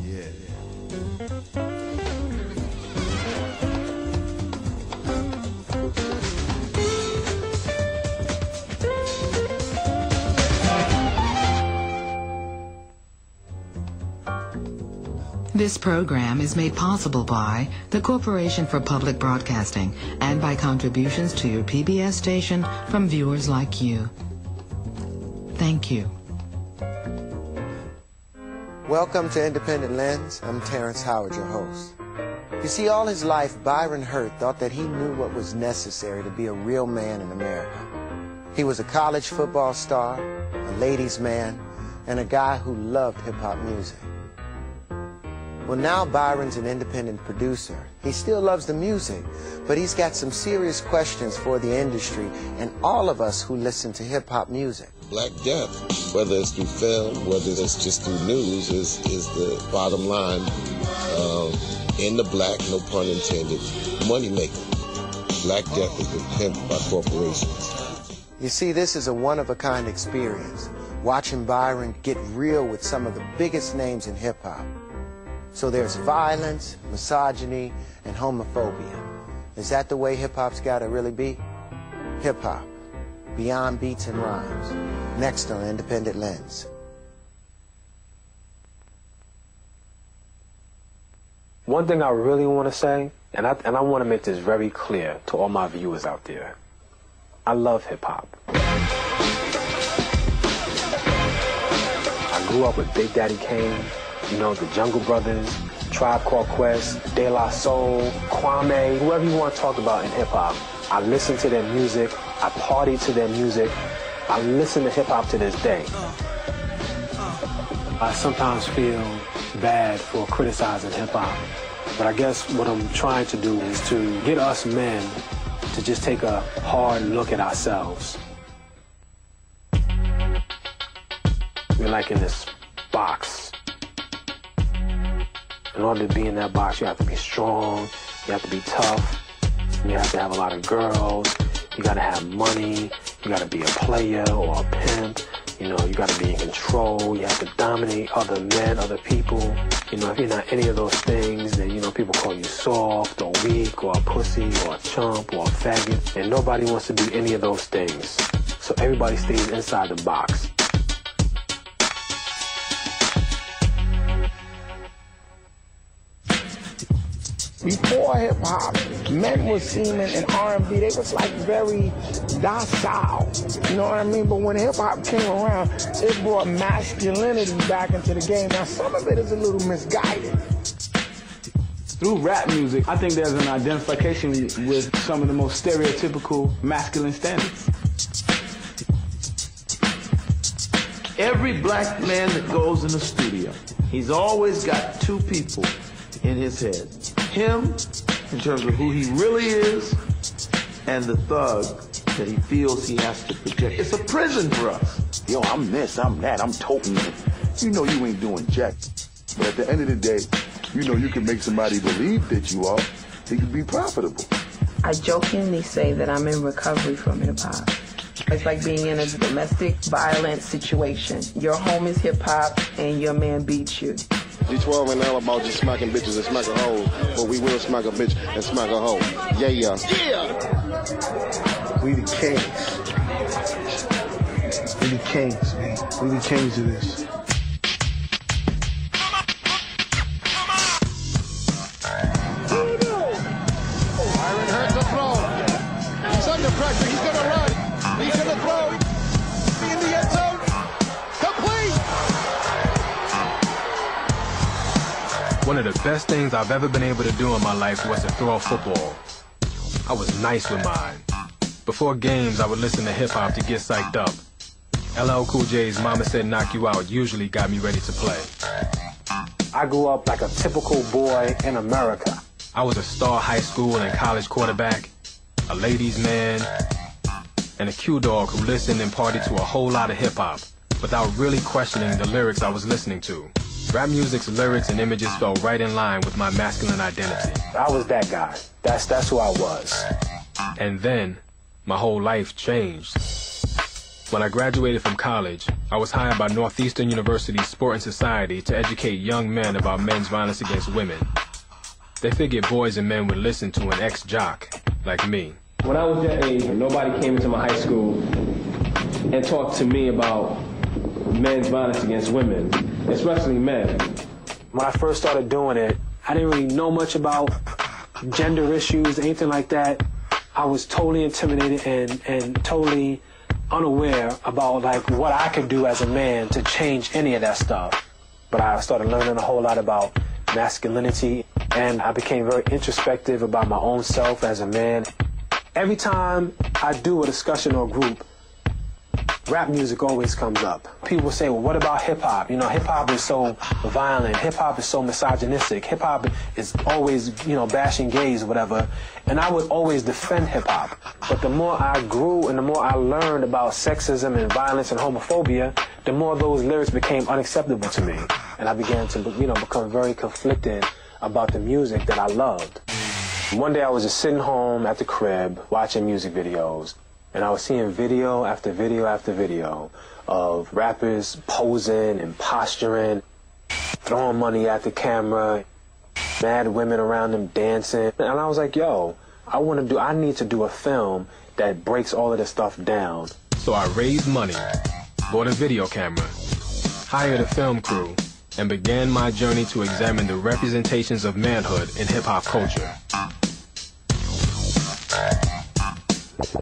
Yeah. This program is made possible by the Corporation for Public Broadcasting and by contributions to your PBS station from viewers like you. Thank you. Welcome to Independent Lens. I'm Terrence Howard, your host. You see, all his life, Byron Hurt thought that he knew what was necessary to be a real man in America. He was a college football star, a ladies' man, and a guy who loved hip-hop music. Well, now Byron's an independent producer. He still loves the music, but he's got some serious questions for the industry and all of us who listen to hip-hop music. Black death, whether it's through film, whether it's just through news, is the bottom line. In the black, no pun intended, money maker. Black death has been pimped by corporations. You see, this is a one-of-a-kind experience, watching Byron get real with some of the biggest names in hip-hop. So there's violence, misogyny, and homophobia. Is that the way hip-hop's gotta really be? Hip-hop, beyond beats and rhymes. Next on Independent Lens. One thing I really want to say, and I want to make this very clear to all my viewers out there. I love hip-hop. I grew up with Big Daddy Kane, you know, the Jungle Brothers, Tribe Called Quest, De La Soul, Kwame, whoever you want to talk about in hip-hop. I listen to their music. I party to their music. I listen to hip-hop to this day. I sometimes feel bad for criticizing hip-hop, but I guess what I'm trying to do is to get us men to just take a hard look at ourselves. We're like in this box. In order to be in that box, you have to be strong, you have to be tough, you have to have a lot of girls, you gotta have money, you gotta be a player or a pimp, you know, you gotta be in control, you have to dominate other men, other people. You know, if you're not any of those things, then, you know, people call you soft or weak or a pussy or a chump or a faggot, and nobody wants to be any of those things. So everybody stays inside the box. Before hip-hop, men were seen in R&B, they was like very docile, you know what I mean? But when hip-hop came around, it brought masculinity back into the game. Now, some of it is a little misguided. Through rap music, I think there's an identification with some of the most stereotypical masculine standards. Every black man that goes in the studio, he's always got two people in his head. Him, in terms of who he really is, and the thug that he feels he has to protect. It's a prison for us. Yo, I'm this, I'm that, I'm toting it. You know you ain't doing jack. But at the end of the day, you know you can make somebody believe that you are. It can be profitable. I jokingly say that I'm in recovery from hip-hop. It's like being in a domestic violence situation. Your home is hip-hop and your man beats you. D12 ain't all about just smacking bitches and smacking hoes, but we will smack a bitch and smack a hoe. Yeah, yeah. Yeah! We the kings. We the kings, man. We the kings of this. Byron Hurt to throw. He's under pressure. He's going to run. He's going to throw. In the end zone. Complete. One of the best things I've ever been able to do in my life was to throw a football. I was nice with mine. Before games, I would listen to hip-hop to get psyched up. LL Cool J's Mama Said Knock You Out usually got me ready to play. I grew up like a typical boy in America. I was a star high school and college quarterback, a ladies' man, and a Q-dog who listened and partied to a whole lot of hip-hop without really questioning the lyrics I was listening to. Rap music's lyrics and images fell right in line with my masculine identity. I was that guy. That's who I was. And then, my whole life changed. When I graduated from college, I was hired by Northeastern University's Sport and Society to educate young men about men's violence against women. They figured boys and men would listen to an ex-jock like me. When I was your age, nobody came into my high school and talked to me about men's violence against women, especially men. When I first started doing it, I didn't really know much about gender issues, anything like that. I was totally intimidated and totally unaware about like what I could do as a man to change any of that stuff. But I started learning a whole lot about masculinity, and I became very introspective about my own self as a man. Every time I do a discussion or a group, rap music always comes up. People say, well, what about hip-hop? You know, hip-hop is so violent. Hip-hop is so misogynistic. Hip-hop is always, you know, bashing gays or whatever. And I would always defend hip-hop. But the more I grew and the more I learned about sexism and violence and homophobia, the more those lyrics became unacceptable to me. And I began to, you know, become very conflicted about the music that I loved. One day I was just sitting home at the crib watching music videos. And I was seeing video after video after video of rappers posing and posturing, throwing money at the camera, mad women around them dancing. And I was like, yo, I need to do a film that breaks all of this stuff down. So I raised money, bought a video camera, hired a film crew, and began my journey to examine the representations of manhood in hip-hop culture.